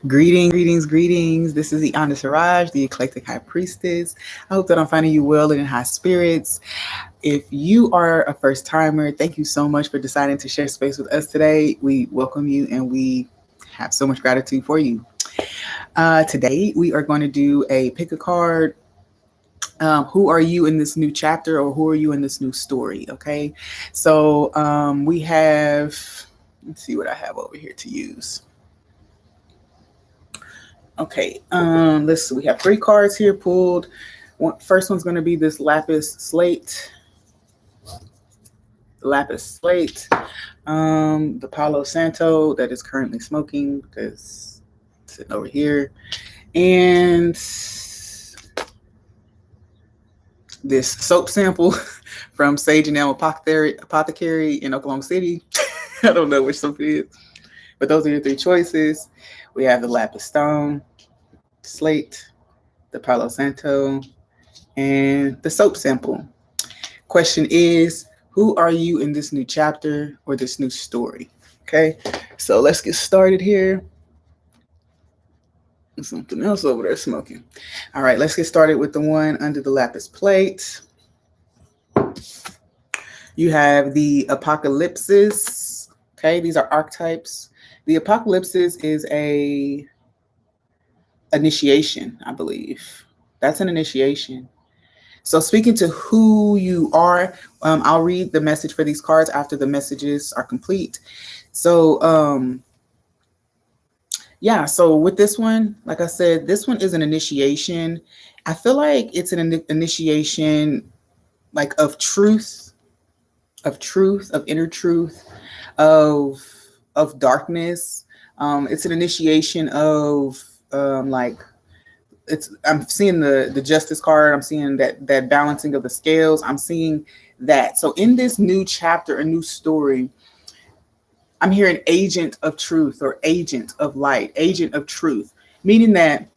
Greetings. This is Iyanda Siraj, the Eclectic High Priestess. I hope that I'm finding you well and in high spirits. If you are a first timer, thank you so much for deciding to share space with us today. We welcome you and we have so much gratitude for you. Today, we are going to do a pick a card. Who are you in this new chapter, or who are you in this new story? Okay, so we have, let's see what I have over here to use. Okay, let's see. We have 3 cards here pulled. First one's going to be this lapis slate. The Palo Santo that is currently smoking because it's sitting over here. And this soap sample from Sage and I'm Apothecary in Oklahoma City. I don't know which soap it is, but those are your 3 choices. We have the lapis stone, slate, the Palo Santo, and the soap sample. Question is, who are you in this new chapter or this new story? Okay, so let's get started here. There's something else over there smoking. All right, let's get started with the one under the lapis plate. You have the apocalypsis. Okay, these are archetypes. The apocalypsis is a initiation, I believe. That's an initiation. So speaking to who you are, I'll read the message for these cards after the messages are complete. So yeah, so with this one, like I said, this one is an initiation. I feel like it's an initiation like of truth, of inner truth, of darkness. It's an initiation of like, I'm seeing the justice card. I'm seeing that balancing of the scales. I'm seeing that. So in this new chapter, a new story, I'm hearing agent of truth or agent of light, agent of truth, meaning that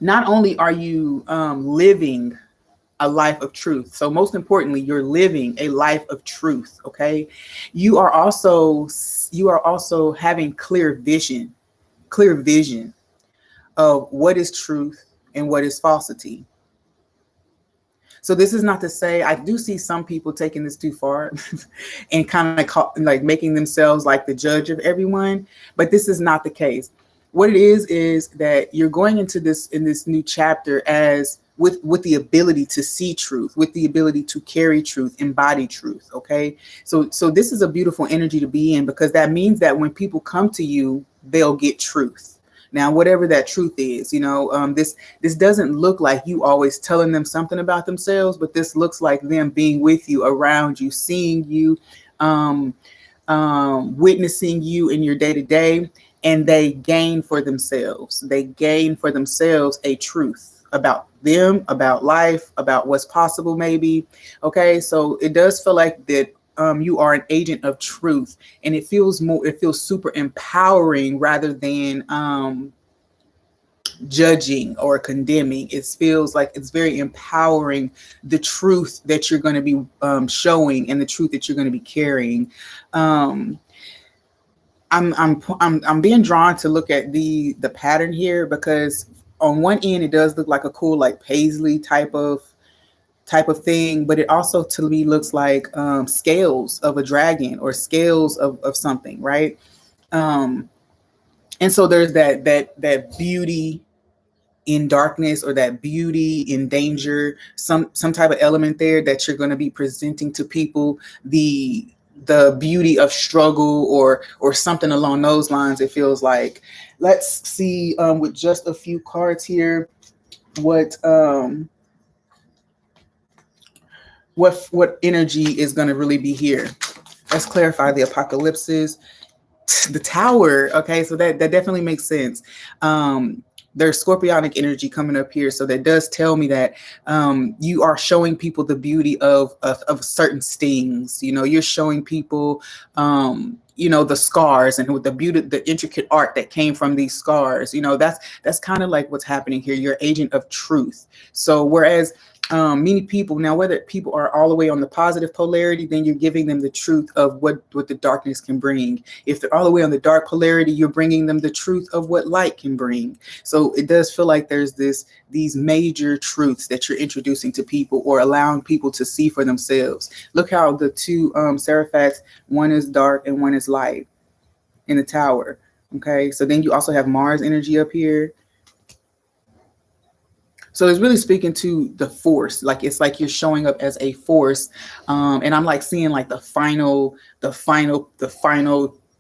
not only are you living a life of truth. So most importantly, you're living a life of truth. Okay. You are also having clear vision of what is truth and what is falsity. So this is not to say, I do see some people taking this too far and kind of like making themselves like the judge of everyone, but this is not the case. What it is that you're going into this new chapter as with the ability to see truth, with the ability to carry truth, embody truth. Okay. So this is a beautiful energy to be in, because that means that when people come to you, they'll get truth. Now, whatever that truth is, this doesn't look like you always telling them something about themselves, but this looks like them being with you, around you, seeing you, witnessing you in your day to day, and they gain for themselves. They gain for themselves a truth about them, about life, about what's possible, maybe. Okay, so it does feel like that. You are an agent of truth, and it feels super empowering rather than judging or condemning. It feels like it's very empowering, the truth that you're going to be showing and the truth that you're going to be carrying. I'm being drawn to look at the pattern here, because on one end it does look like a cool like paisley type of thing, but it also to me looks like scales of a dragon or scales of something, right? And so there's that beauty in darkness, or that beauty in danger, some type of element there that you're going to be presenting to people, the beauty of struggle or something along those lines. It feels like. Let's see with just a few cards here what energy is going to really be here. Let's clarify the apocalypses, the Tower. Okay, so that definitely makes sense. There's scorpionic energy coming up here, so that does tell me that you are showing people the beauty of certain stings. You're showing people the scars and with the beauty, the intricate art that came from these scars. That's kind of like what's happening here. You're agent of truth. So whereas Many people, now whether people are all the way on the positive polarity, then you're giving them the truth of what the darkness can bring. If they're all the way on the dark polarity, you're bringing them the truth of what light can bring. So it does feel like there's these major truths that you're introducing to people or allowing people to see for themselves. Look how the two Seraphats, one is dark and one is light in the tower. Okay, so then you also have Mars energy up here. So it's really speaking to the force. Like it's like you're showing up as a force. And I'm like seeing like the final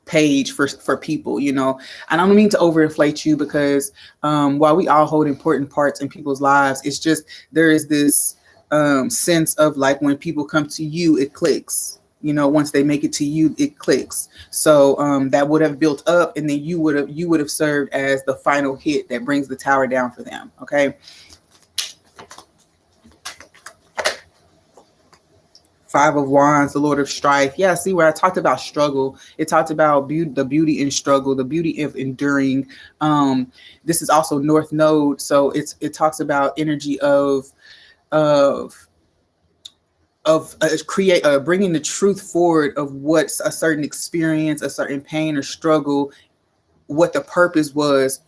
page for people, you know. And I don't mean to overinflate you because while we all hold important parts in people's lives, it's just there is this sense of like when people come to you, it clicks. You know, once they make it to you, it clicks. So that would have built up, and then you would have served as the final hit that brings the tower down for them. Okay. Five of Wands, the Lord of Strife. Yeah, see where I talked about struggle. It talked about the beauty in struggle, the beauty of enduring. This is also North Node, so it talks about energy of bringing the truth forward of what's a certain experience, a certain pain or struggle, what the purpose was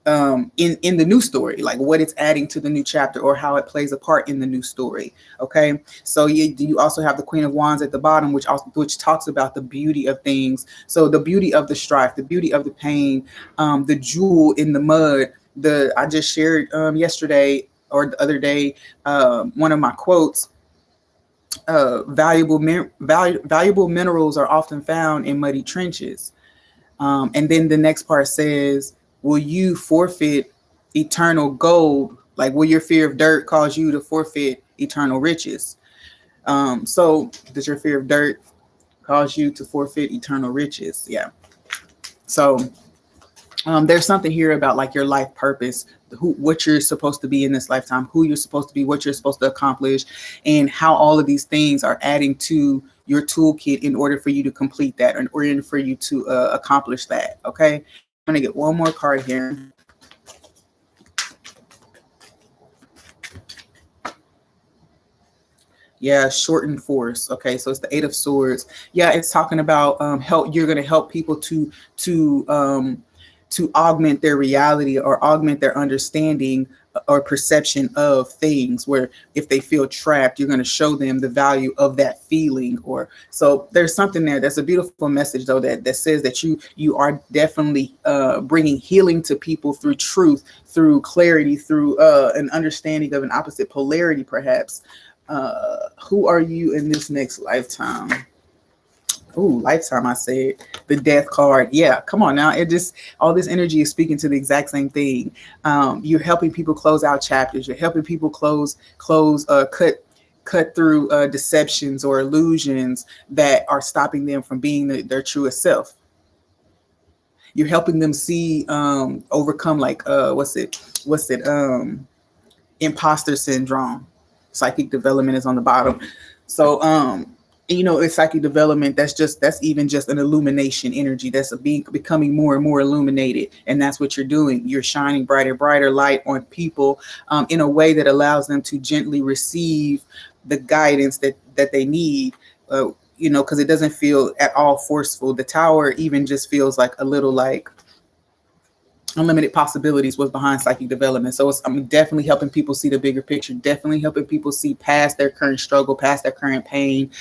in the new story, like what it's adding to the new chapter or how it plays a part in the new story. Okay, so you also have the Queen of Wands at the bottom, which talks about the beauty of things. So the beauty of the strife, the beauty of the pain, the jewel in the mud. I just shared yesterday or the other day one of my quotes. Valuable minerals are often found in muddy trenches. And then the next part says, will you forfeit eternal gold? Like, will your fear of dirt cause you to forfeit eternal riches? So does your fear of dirt cause you to forfeit eternal riches? Yeah. So there's something here about like your life purpose, what you're supposed to be in this lifetime, who you're supposed to be, what you're supposed to accomplish, and how all of these things are adding to your toolkit in order for you to complete that, or in order for you to accomplish that. Okay, I'm gonna get one more card here. Yeah, shortened force. Okay, so it's the Eight of Swords. Yeah, it's talking about help. You're going to help people to augment their reality or augment their understanding or perception of things. Where if they feel trapped, you're going to show them the value of that feeling. Or so there's something there. That's a beautiful message though that says that you are definitely bringing healing to people through truth, through clarity, through an understanding of an opposite polarity, perhaps. Who are you in this next lifetime? Ooh, lifetime, I said. The death card. Yeah, come on now. It just, all this energy is speaking to the exact same thing. You're helping people close out chapters. You're helping people cut through deceptions or illusions that are stopping them from being their truest self. You're helping them see, overcome like, imposter syndrome. Psychic development is on the bottom. So it's psychic development. That's even just an illumination energy. That's becoming more and more illuminated. And that's what you're doing. You're shining brighter light on people in a way that allows them to gently receive the guidance that they need. Because it doesn't feel at all forceful. The tower even just feels like a little like unlimited possibilities was behind psychic development. So I'm definitely helping people see the bigger picture, definitely helping people see past their current struggle, past their current pain.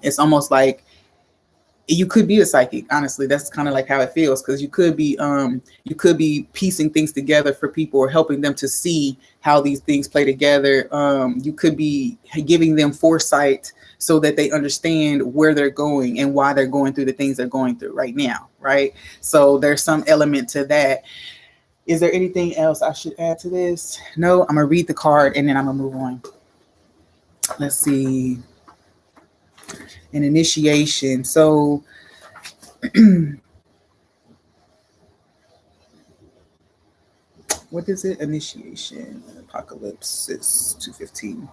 It's almost like you could be a psychic. Honestly, that's kind of like how it feels, because you could be piecing things together for people or helping them to see how these things play together. You could be giving them foresight so that they understand where they're going and why they're going through the things they're going through right now, right? So there's some element to that. Is there anything else I should add to this? No, I'm gonna read the card and then I'm gonna move on. Let's see. An initiation. So what is it? Initiation. Apocalypse is 215.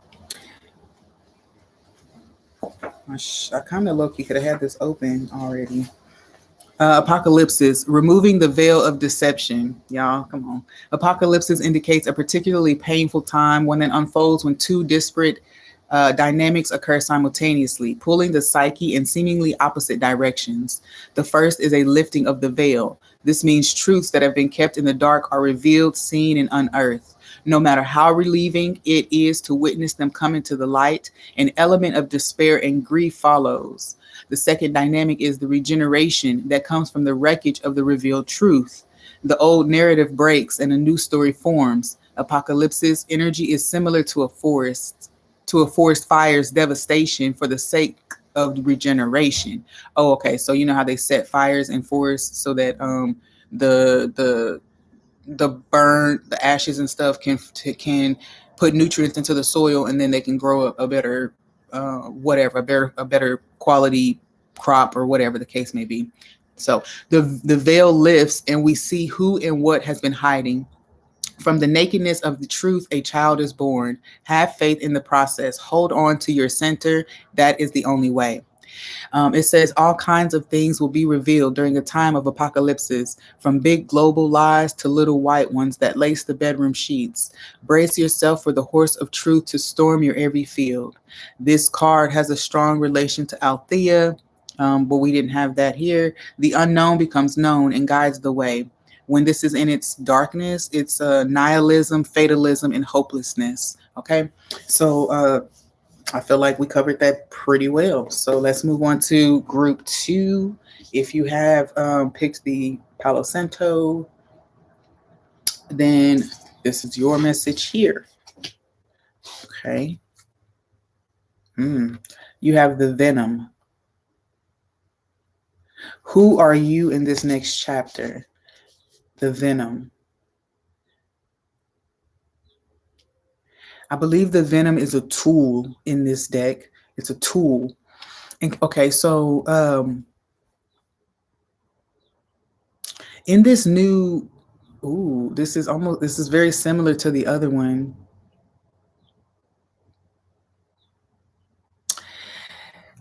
I kind of low-key could have had this open already. Apocalypsis, removing the veil of deception. Y'all, come on. Apocalypsis indicates a particularly painful time, one that unfolds when two disparate dynamics occur simultaneously, pulling the psyche in seemingly opposite directions. The first is a lifting of the veil. This means truths that have been kept in the dark are revealed, seen, and unearthed. No matter how relieving it is to witness them come into the light, an element of despair and grief follows. The second dynamic is the regeneration that comes from the wreckage of the revealed truth. The old narrative breaks and a new story forms. Apocalypse's energy is similar to a forest fire's devastation for the sake of regeneration. Oh, okay. So you know how they set fires in forests so that the the the ashes and stuff can put nutrients into the soil, and then they can grow a better whatever, a better quality crop or whatever the case may be. So the veil lifts and we see who and what has been hiding. From the nakedness of the truth, a child is born. Have faith in the process. Hold on to your center. That is the only way. It says all kinds of things will be revealed during a time of apocalypses, from big global lies to little white ones that lace the bedroom sheets. Brace yourself for the horse of truth to storm your every field. This card has a strong relation to Althea, but we didn't have that here. The unknown becomes known and guides the way. When this is in its darkness, it's nihilism, fatalism, and hopelessness. Okay, so I feel like we covered that pretty well. So let's move on to group two. If you have picked the Palo Santo, then this is your message here. Okay. You have the Venom. Who are you in this next chapter? The Venom. I believe the Venom is a tool in this deck. It's a tool. And, okay, so in this new, this is very similar to the other one.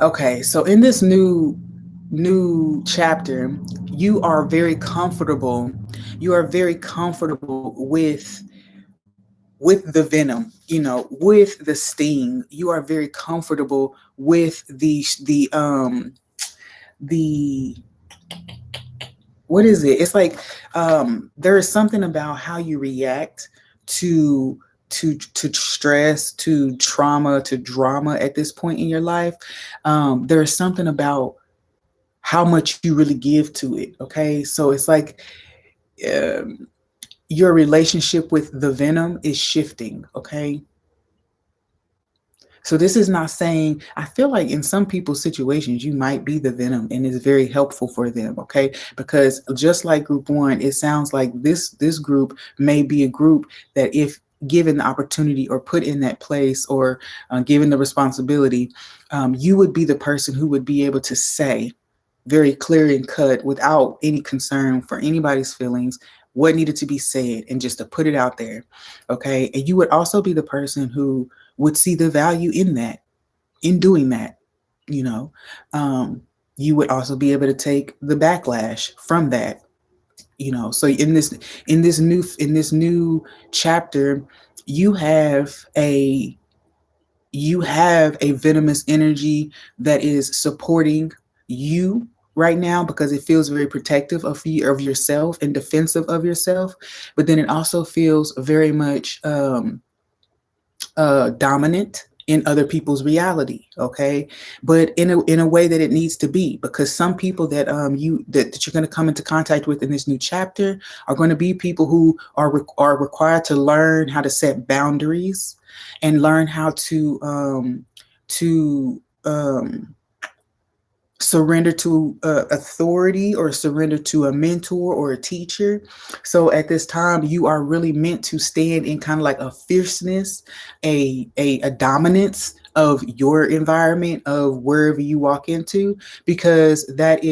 Okay, so in this new chapter, you are very comfortable. You are very comfortable with the venom, with the sting. You are very comfortable with the what is it? It's like there is something about how you react to to stress, to trauma, to drama at this point in your life. There is something about how much you really give to it. Okay, so it's like your relationship with the venom is shifting. Okay, so this is not saying, I feel like in some people's situations, you might be the venom and it's very helpful for them, okay? Because just like group one, it sounds like this group may be a group that if given the opportunity or put in that place or given the responsibility, you would be the person who would be able to say very clear and cut without any concern for anybody's feelings what needed to be said and just to put it out there, okay? And you would also be the person who would see the value in that, in doing that, you would also be able to take the backlash from that, so in this new chapter, you have a venomous energy that is supporting you right now because it feels very protective of yourself and defensive of yourself, but then it also feels very much dominant in other people's reality, okay, but in a way that it needs to be, because some people that you're going to come into contact with in this new chapter are going to be people who are required to learn how to set boundaries and learn how to surrender to authority or surrender to a mentor or a teacher. So at this time, you are really meant to stand in kind of like a fierceness, a dominance of your environment, of wherever you walk into, because that's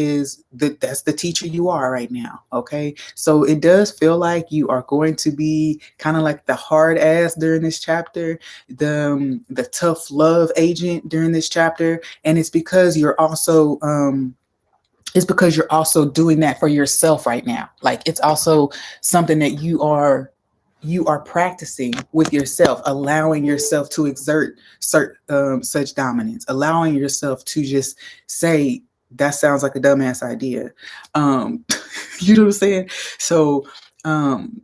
the teacher you are right now. Okay, so it does feel like you are going to be kind of like the hard ass during this chapter, the tough love agent during this chapter, and it's because you're also it's because you're also doing that for yourself right now. Like it's also something that you are practicing with yourself, allowing yourself to exert such dominance, allowing yourself to just say, that sounds like a dumbass idea. Um, you know what I'm saying? So um,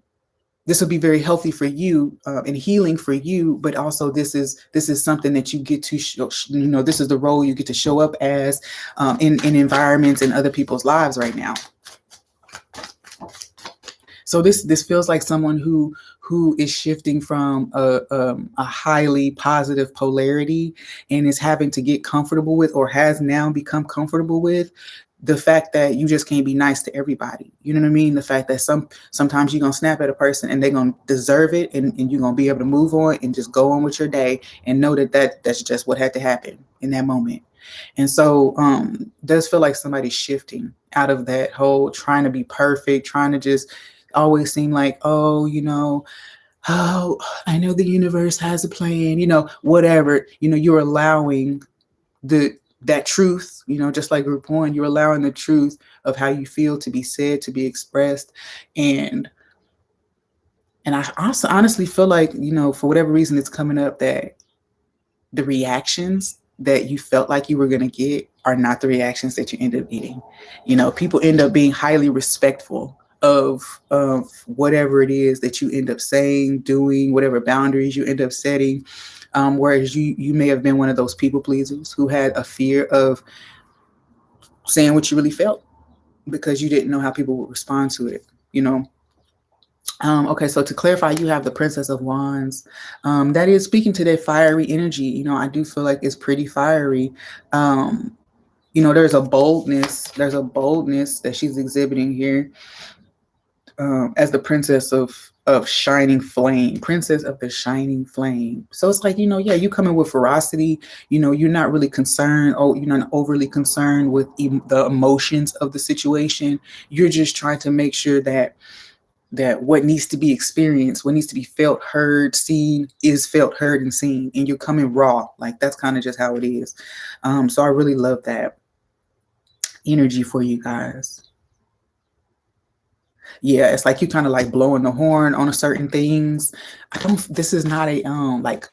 this will be very healthy for you and healing for you, but also this is something that you get to show, this is the role you get to show up as in environments and other people's lives right now. So this feels like someone who is shifting from a highly positive polarity and is having to get comfortable with, or has now become comfortable with, the fact that you just can't be nice to everybody. You know what I mean? The fact that sometimes you're gonna snap at a person and they're gonna deserve it, and you're gonna be able to move on and just go on with your day and know that's just what had to happen in that moment. And so does feel like somebody's shifting out of that whole trying to be perfect, trying to just always seem like, oh, oh, I know the universe has a plan, whatever, you're allowing that truth, just like group one, you're allowing the truth of how you feel to be said, to be expressed. And I also honestly feel like, for whatever reason it's coming up, that the reactions that you felt like you were going to get are not the reactions that you end up getting. People end up being highly respectful of whatever it is that you end up saying, doing, whatever boundaries you end up setting. Whereas you may have been one of those people pleasers who had a fear of saying what you really felt because you didn't know how people would respond to it. Okay, so to clarify, you have the Princess of Wands. That is speaking to that fiery energy. I do feel like it's pretty fiery. There's a boldness. There's a boldness that she's exhibiting here as the Princess of Shining Flame, Princess of the Shining Flame. So it's like, yeah, you come in with ferocity. You're not really concerned. Oh, you're not overly concerned with the emotions of the situation. You're just trying to make sure that what needs to be experienced, what needs to be felt, heard, seen, is felt, heard, and seen. And you're coming raw. Like that's kind of just how it is. So I really love that energy for you guys. Yeah, it's like you kind of like blowing the horn on a certain things. This is not a like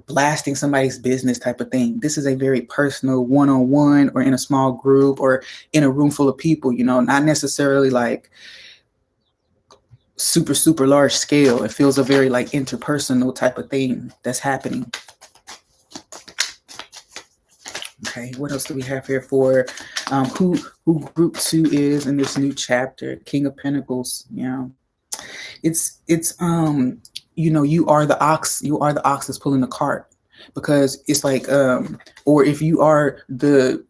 blasting somebody's business type of thing. This is a very personal one-on-one, or in a small group, or in a room full of people, not necessarily like super, super large scale. It feels a very like interpersonal type of thing that's happening. Okay, what else do we have here for who group 2 is in this new chapter? King of Pentacles. It's you are the ox that's pulling the cart, because it's like or if you are the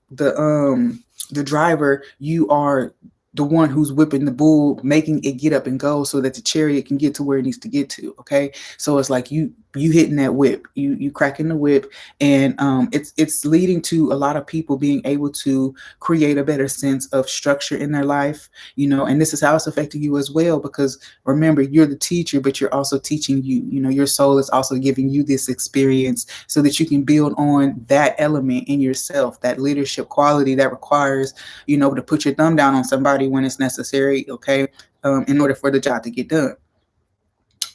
driver, you are the one who's whipping the bull, making it get up and go so that the chariot can get to where it needs to get to. Okay, so it's like you hitting that whip, you cracking the whip, and it's leading to a lot of people being able to create a better sense of structure in their life, and this is how it's affecting you as well, because remember, you're the teacher, but you're also teaching you. Your soul is also giving you this experience so that you can build on that element in yourself, that leadership quality that requires, to put your thumb down on somebody when it's necessary, okay, in order for the job to get done.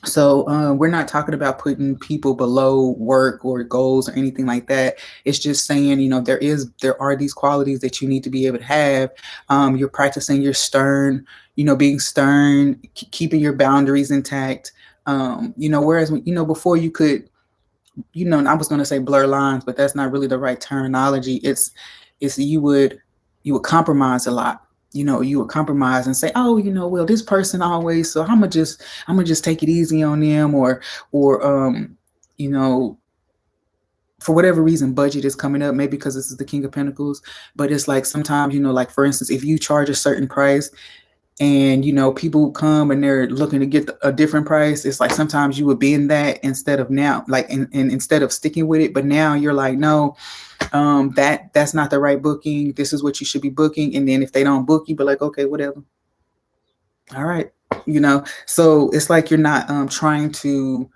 So we're not talking about putting people below work or goals or anything like that. It's just saying, there are these qualities that you need to be able to have. You're practicing your stern, being stern, keeping your boundaries intact. Whereas, before you could, I was going to say blur lines, but that's not really the right terminology. It's you would compromise a lot. You would compromise and say, oh, well, this person always, so I'm gonna just take it easy on them, or for whatever reason, budget is coming up, maybe because this is the King of Pentacles. But it's like sometimes, like for instance, if you charge a certain price and people come and they're looking to get a different price, it's like sometimes you would bend that instead of now, like and instead of sticking with it. But now you're like, no, that's not the right booking. This is what you should be booking. And then if they don't book you, but like, okay, whatever. All right. So it's like you're not trying to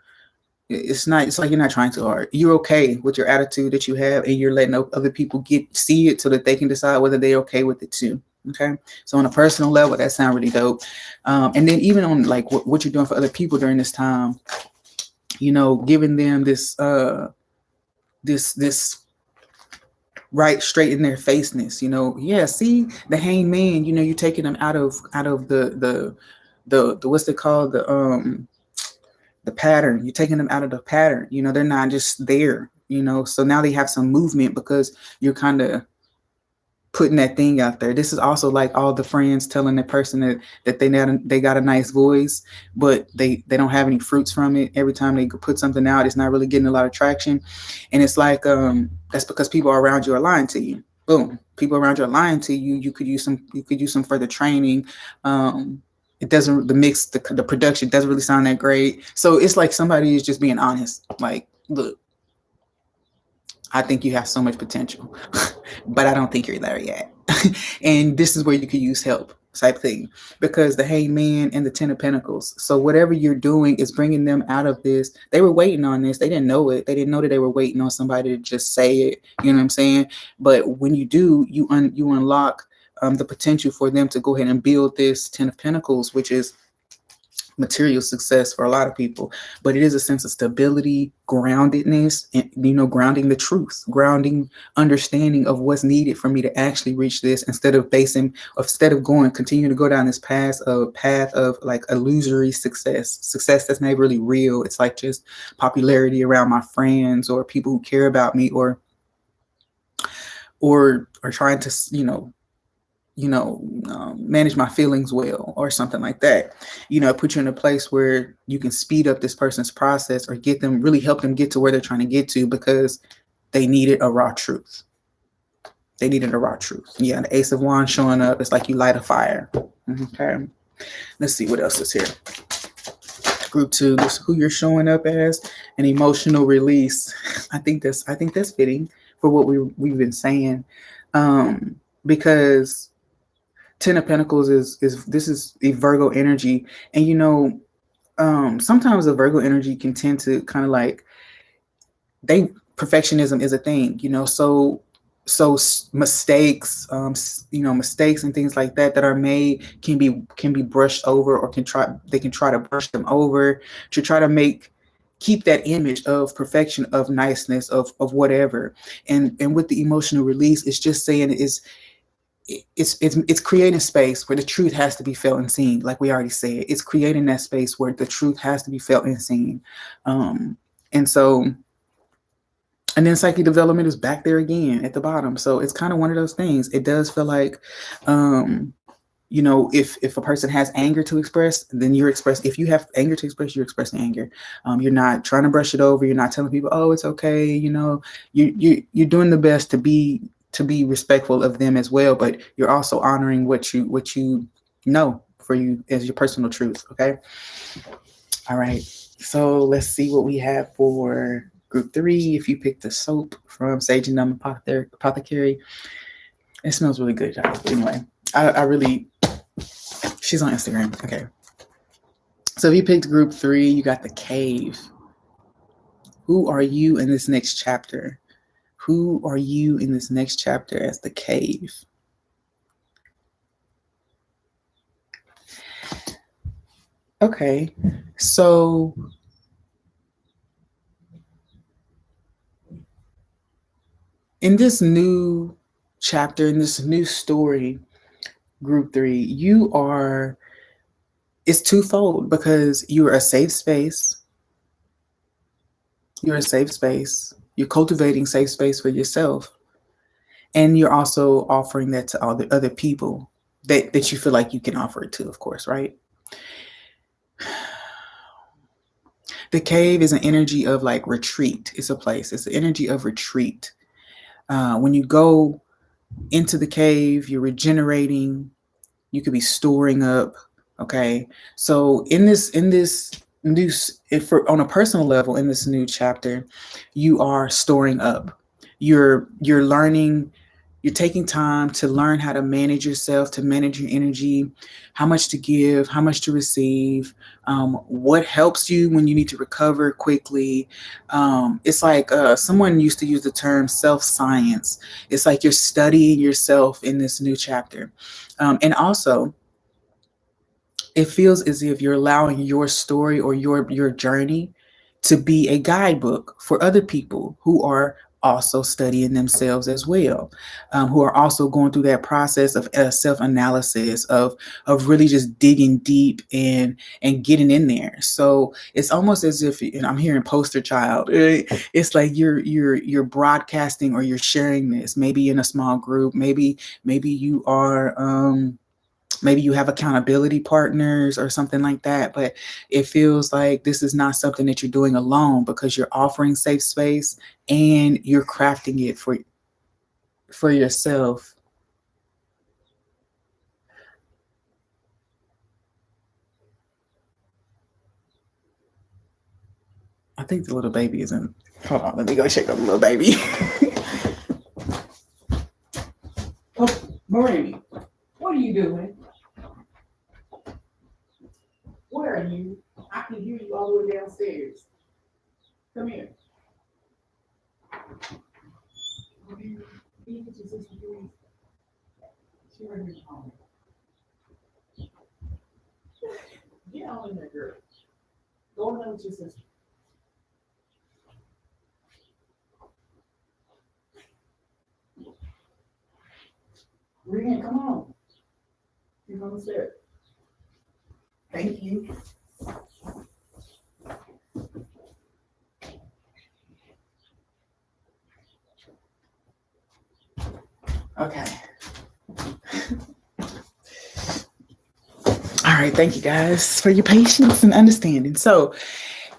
It's not, it's like you're not trying too hard. You're okay with your attitude that you have, and you're letting other people see it so that they can decide whether they're okay with it too. Okay. So on a personal level, that sounds really dope. And then even on like what you're doing for other people during this time, giving them this right straight in their faceness, yeah, see the hangman, you're taking them out of the what's it called, the pattern. You're taking them out of the pattern. They're not just there, so now they have some movement because you're kind of putting that thing out there. This is also like all the friends telling that person that they got a nice voice, but they don't have any fruits from it. Every time they put something out, it's not really getting a lot of traction. And it's like that's because people around you are lying to you. Boom. People around you are lying to you. You could use some further training. It doesn't, the production doesn't really sound that great. So it's like somebody is just being honest. Like, look, I think you have so much potential, but I don't think you're there yet. And this is where you could use help, type thing, because the Hangman and the Ten of Pentacles. So whatever you're doing is bringing them out of this. They were waiting on this. They didn't know it. They didn't know that they were waiting on somebody to just say it. You know what I'm saying? But when you do, you unlock the potential for them to go ahead and build this Ten of Pentacles, which is material success for a lot of people, but it is a sense of stability, groundedness, and grounding the truth, grounding understanding of what's needed for me to actually reach this, instead of continuing to go down this path of like illusory success that's not really real. It's like just popularity around my friends or people who care about me, or trying to manage my feelings well, or something like that. Put you in a place where you can speed up this person's process, or help them get to where they're trying to get to, because they needed a raw truth. Yeah, the Ace of Wands showing up. It's like you light a fire. Okay. Let's see what else is here. Group 2, this is who you're showing up as, an emotional release. I think that's fitting for what we've been saying. Because Ten of Pentacles is a Virgo energy, and sometimes the Virgo energy can tend to kind of like, perfectionism is a thing, so mistakes, mistakes and things like that are made can be brushed over, or they can try to brush them over to try to keep that image of perfection, of niceness, of whatever. And with the emotional release, it's just saying it's creating space where the truth has to be felt and seen. Like we already said, it's creating that space where the truth has to be felt and seen. And then psychic development is back there again at the bottom. So it's kind of one of those things. It does feel like, if a person has anger to express, then if you have anger to express, you're expressing anger. You're not trying to brush it over. You're not telling people, oh, it's okay. You're doing the best to be respectful of them as well, but you're also honoring what you know for you as your personal truth. Okay. All right. So let's see what we have for group 3. If you pick the soap from Sage and I'm, Apothecary, it smells really good, y'all. But anyway, I really, she's on Instagram. Okay. So if you picked group 3, you got the Cave. Who are you in this next chapter? Who are you in this next chapter as the Cave? Okay, so in this new chapter, in this new story, group 3, it's twofold, because you're a safe space. You're a safe space. You're cultivating safe space for yourself. And you're also offering that to all the other people that you feel like you can offer it to, of course, right? The Cave is an energy of like retreat. It's a place. It's an energy of retreat. When you go into the cave, you're regenerating. You could be storing up. Okay. So in this new, on a personal level, in this new chapter, you are storing up. You're learning You're taking time to learn how to manage yourself, to manage your energy, how much to give, how much to receive, what helps you when you need to recover quickly. It's like someone used to use the term self science. It's like you're studying yourself in this new chapter. And also, it feels as if you're allowing your story or your journey to be a guidebook for other people who are also studying themselves as well, who are also going through that process of self-analysis of really just digging deep and getting in there. So it's almost as if, and I'm hearing poster child, it's like you're broadcasting or you're sharing this maybe in a small group, maybe you are maybe you have accountability partners or something like that, but it feels like this is not something that you're doing alone, because you're offering safe space and you're crafting it for yourself. I think the little baby isn't. Hold on, let me go check on the little baby. Oh, Marie, what are you doing? Where are you? I can hear you all the way downstairs. Come here. Get on in there, girl. Go in there with your sister. Brian, come on. You're on the stairs. Thank you. Okay. All right. Thank you guys for your patience and understanding. So,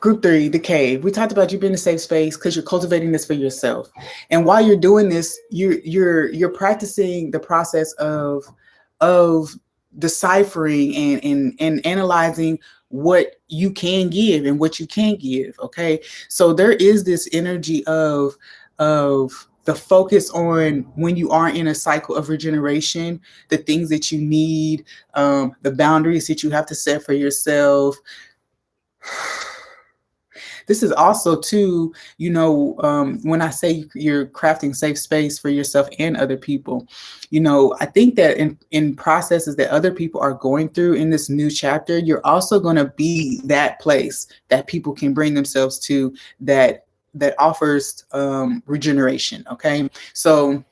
group 3, the cave. We talked about you being in a safe space because you're cultivating this for yourself. And while you're doing this, you're practicing the process of deciphering and analyzing what you can give and what you can't give. Okay. So there is this energy of the focus on when you are in a cycle of regeneration, the things that you need, the boundaries that you have to set for yourself. This is also too, when I say you're crafting safe space for yourself and other people, I think that in processes that other people are going through in this new chapter, you're also going to be that place that people can bring themselves to, that offers regeneration. Okay. So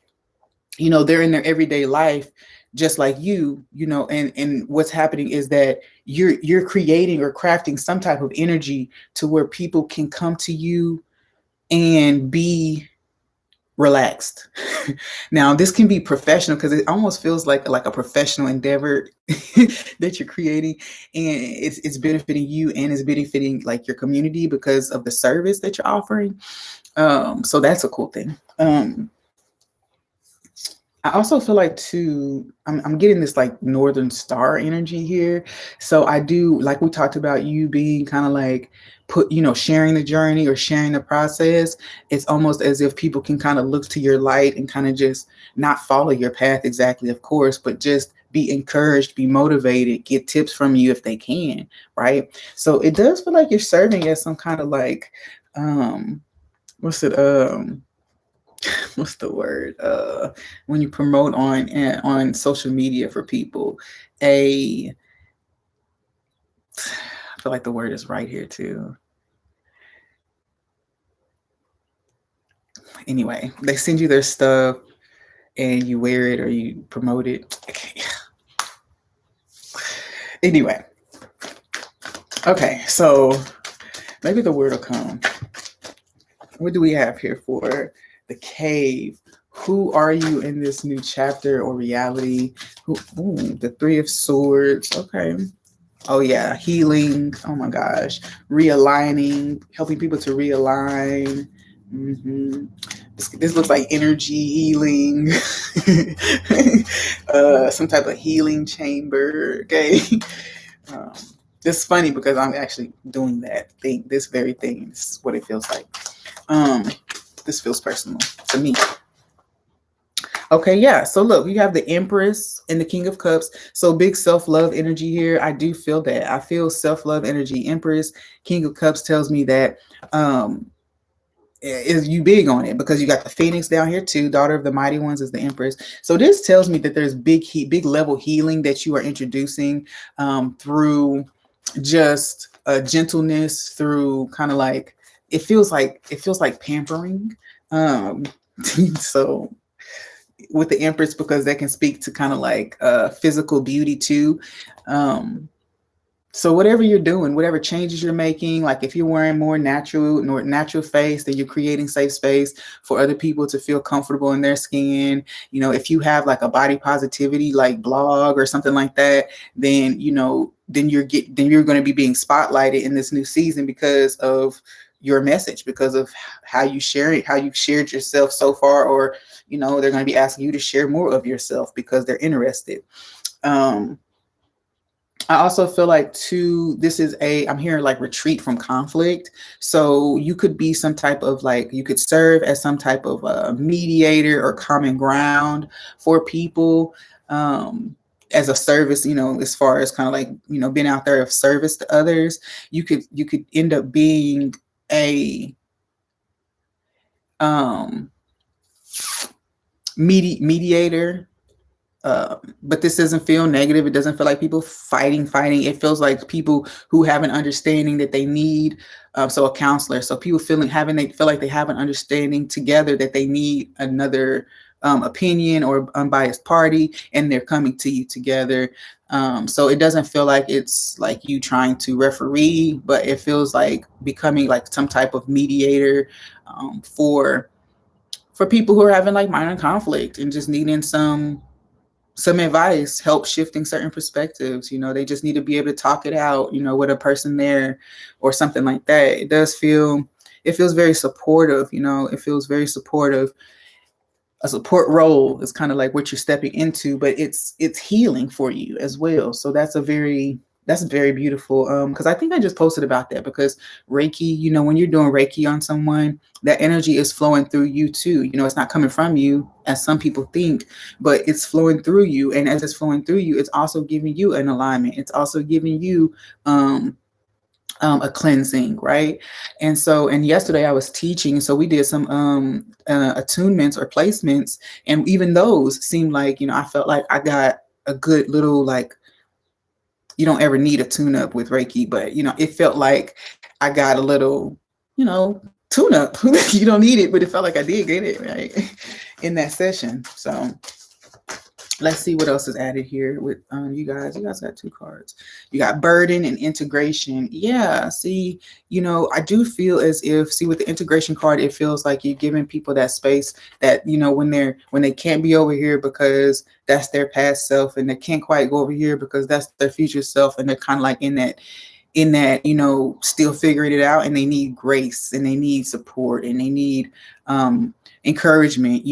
they're in their everyday life just like and what's happening is that you're creating or crafting some type of energy to where people can come to you and be relaxed. Now this can be professional because it almost feels like a professional endeavor that you're creating, and it's benefiting you and it's benefiting like your community because of the service that you're offering. So that's a cool thing. I also feel like too, I'm getting this like Northern Star energy here. So I do, like we talked about, you being kind of like sharing the journey or sharing the process. It's almost as if people can kind of look to your light and kind of just not follow your path exactly, of course, but just be encouraged, be motivated, get tips from you if they can, right? So it does feel like you're serving as some kind of like, what's it, what's the word when you promote on social media for people, a I feel like the word is right here too. Anyway, they send you their stuff and you wear it or you promote it. Anyway, okay, so maybe the word will come. What do we have here for the cave? Who are you in this new chapter or reality? The 3 of Swords. Okay. Oh yeah, healing. Oh my gosh, realigning, helping people to realign. This looks like energy healing, some type of healing chamber. Okay, um, it's funny because I'm actually doing that thing, this very thing. This is what it feels like. This feels personal to me. Okay, yeah. So look, you have the Empress and the King of Cups. So big self-love energy here. I do feel that. I feel self-love energy. Empress, King of Cups tells me that um is you big on it because you got the Phoenix down here too. Daughter of the Mighty Ones is the Empress. So this tells me that there's big level healing that you are introducing through just gentleness, through kind of like it feels like pampering. Um, so with the Empress, because that can speak to kind of like physical beauty too. Um, so whatever you're doing, whatever changes you're making, like if you're wearing more natural face, then you're creating safe space for other people to feel comfortable in their skin. You know, if you have like a body positivity like blog or something like that, then then you're going to be being spotlighted in this new season because of your message, because of how you share it, how you've shared yourself so far, or they're going to be asking you to share more of yourself because they're interested. Um, I also feel like too, I'm hearing like retreat from conflict. So you could be some type of like, you could serve as some type of mediator or common ground for people, as a service, as far as kind of like, being out there of service to others. You could end up being a um, mediator, but this doesn't feel negative. It doesn't feel like people fighting. It feels like people who have an understanding that they need. So a counselor. So people they feel like they have an understanding together that they need another opinion or unbiased party, and they're coming to you together. So it doesn't feel like it's like you trying to referee, but it feels like becoming like some type of mediator for people who are having like minor conflict and just needing some advice, help shifting certain perspectives. They just need to be able to talk it out, with a person there or something like that. It feels very supportive. It feels very supportive. A support role is kind of like what you're stepping into, but it's healing for you as well. So that's very beautiful. Because I think I just posted about that, because Reiki, when you're doing Reiki on someone, that energy is flowing through you too. It's not coming from you as some people think, but it's flowing through you. And as it's flowing through you, it's also giving you an alignment. It's also giving you a cleansing, right? And yesterday I was teaching, so we did some attunements or placements, and even those seemed like, I felt like I got a good little, like, you don't ever need a tune up with Reiki, but it felt like I got a little, tune up. You don't need it, but it felt like I did get it, right? In that session. So let's see what else is added here with you guys. You guys got two cards. You got burden and integration. Yeah, see, I do feel as if, see, with the integration card, it feels like you're giving people that space that, when they can't be over here because that's their past self, and they can't quite go over here because that's their future self, and they're kind of like in that still figuring it out, and they need grace, and they need support, and they need encouragement.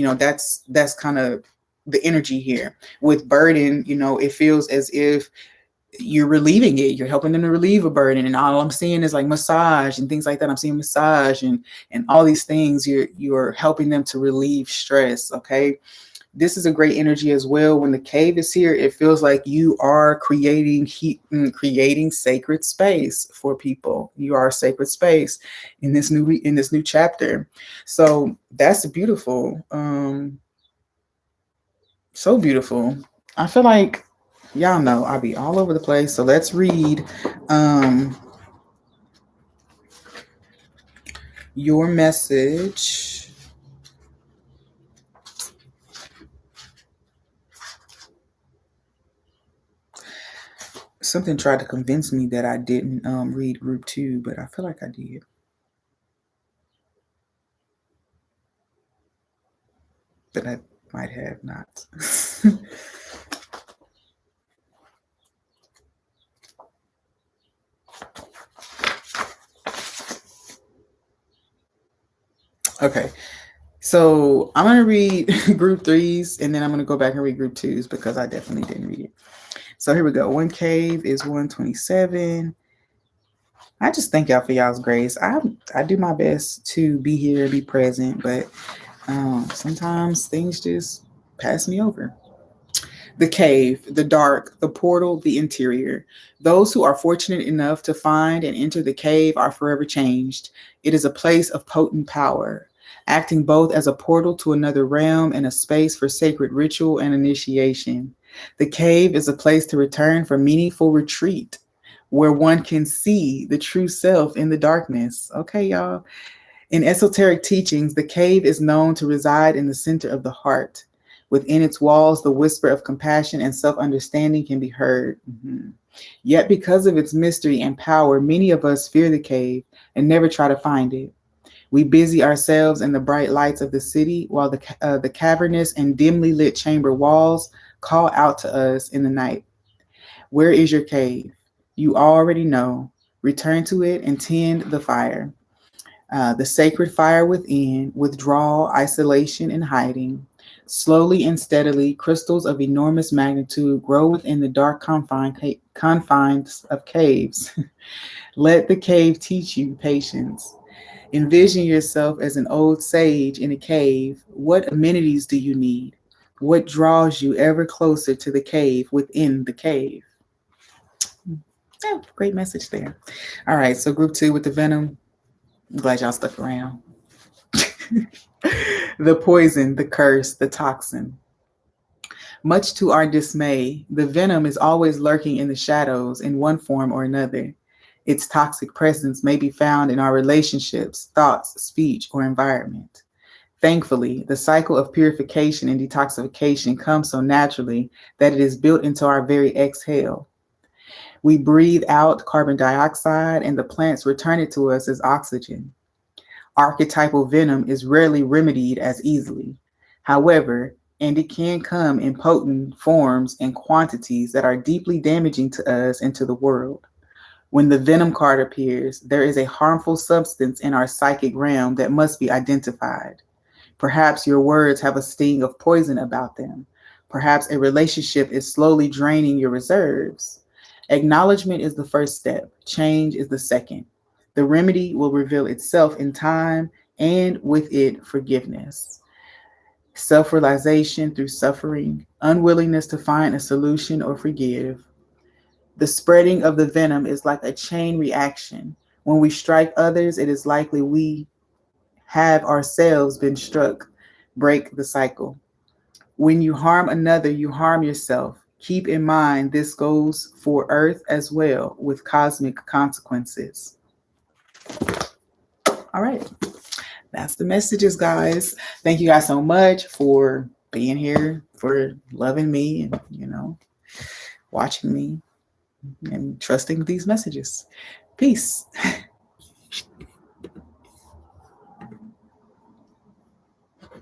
That's kind of the energy here. With burden, it feels as if you're relieving it, you're helping them to relieve a burden, and all I'm seeing is like massage and things like that. I'm seeing massage and all these things. You're helping them to relieve stress. Okay, this is a great energy as well. When the cave is here, it feels like you are creating sacred space for people. You are a sacred space in this new chapter. So that's beautiful. So beautiful. I feel like y'all know I'll be all over the place. So let's read your message. Something tried to convince me that I didn't read group 2, but I feel like I did. But I might have not. Okay. So I'm going to read group 3s, and then I'm going to go back and read group 2s because I definitely didn't read it. So here we go. One cave is 127. I just thank y'all for y'all's grace. I do my best to be here, be present, but sometimes things just Pass me over. The cave, the dark, the portal, the interior. Those who are fortunate enough to find and enter the cave are forever changed. It is a place of potent power, acting both as a portal to another realm and a space for sacred ritual and initiation. The cave is a place to return for meaningful retreat where one can see the true self in the darkness. Okay, y'all. In esoteric teachings, the cave is known to reside in the center of the heart. Within its walls, the whisper of compassion and self understanding can be heard. Mhm. Yet, because of its mystery and power, many of us fear the cave and never try to find it. We busy ourselves in the bright lights of the city, while the cavernous and dimly lit chamber walls call out to us in the night. Where is your cave? You already know. Return to it and tend the fire. The sacred fire within, withdrawal, isolation, and hiding. Slowly and steadily, crystals of enormous magnitude grow within the dark confines of caves. Let the cave teach you patience. Envision yourself as an old sage in a cave. What amenities do you need? What draws you ever closer to the cave within the cave? Yeah, great message there. All right, so group two with the venom. I'm glad y'all stuck around. The poison, the curse, the toxin. Much to our dismay, the venom is always lurking in the shadows in one form or another. Its toxic presence may be found in our relationships, thoughts, speech, or environment. Thankfully, the cycle of purification and detoxification comes so naturally that it is built into our very exhale. We breathe out carbon dioxide, and the plants return it to us as oxygen. Archetypal venom is rarely remedied as easily. However, and it can come in potent forms and quantities that are deeply damaging to us and to the world. When the venom card appears, there is a harmful substance in our psychic realm that must be identified. Perhaps your words have a sting of poison about them. Perhaps a relationship is slowly draining your reserves. Acknowledgement is the first step, change is the second. The remedy will reveal itself in time, and with it, forgiveness. Self realization through suffering, unwillingness to find a solution or forgive. The spreading of the venom is like a chain reaction. When we strike others, it is likely we have ourselves been struck. Break the cycle. When you harm another, you harm yourself. Keep in mind this goes for Earth as well, with cosmic consequences. All right. That's the messages, guys. Thank you guys so much for being here, for loving me and, watching me and trusting these messages. Peace.